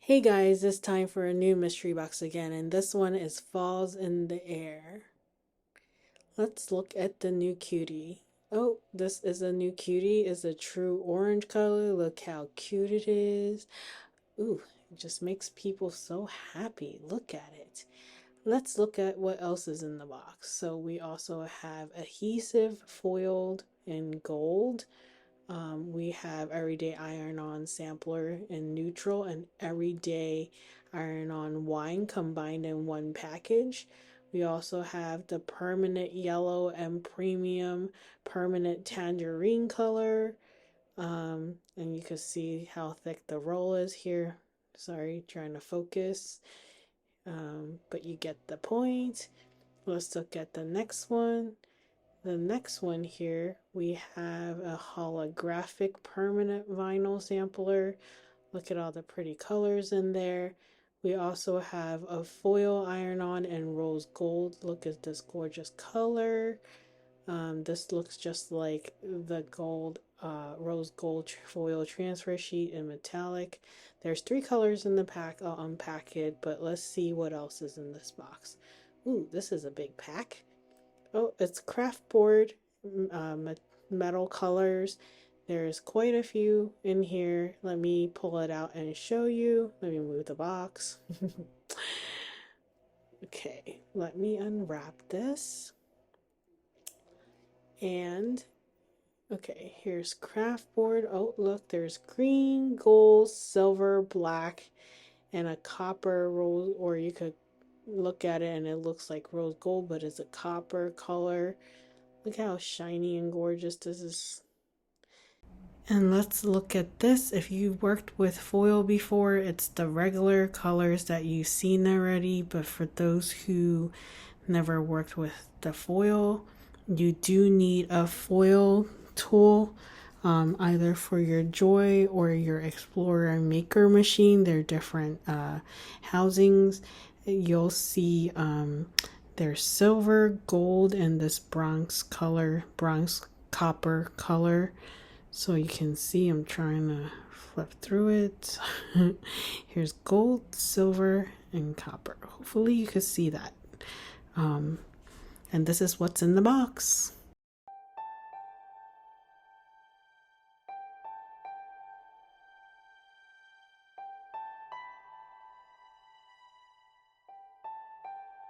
Hey guys, it's time for a new mystery box again, and this one is Falls in the Air. Let's look at the new cutie. Oh, this is a new cutie. It's a true orange color. Look how cute it is. Ooh, it just makes people so happy. Look at it. Let's look at what else is in the box. So we also have adhesive foiled in gold. We have everyday iron-on sampler in neutral and everyday iron-on wine combined in one package. We also have the permanent yellow and premium permanent tangerine color. And you can see how thick the roll is here. Sorry, trying to focus. But you get the point. Let's look at the next one. The next one here, we have a holographic permanent vinyl sampler. Look at all the pretty colors in there. We also have a foil iron-on and rose gold. Look at this gorgeous color. This looks just like the gold, rose gold foil transfer sheet in metallic. There's three colors in the pack. I'll unpack it, but let's see what else is in this box. Ooh, this is a big pack. Oh, it's craft board, uh, metal colors. There's quite a few in here. Let me pull it out and show you. Let me move the box. Okay, let me unwrap this. And okay, here's craft board. Oh, look, there's green, gold, silver, black, and a copper rose, or you could look at it and it looks like rose gold, but it's a copper color. Look how shiny and gorgeous this is. And let's look at this. If you've worked with foil before, it's the regular colors that you've seen already. But for those who never worked with the foil, you do need a foil tool, either for your Joy or your Explorer Maker machine. They're different housings. You'll see there's silver, gold, and this bronze color, bronze copper color. So you can see I'm trying to flip through it. Here's gold, silver, and copper. Hopefully you can see that. And this is what's in the box.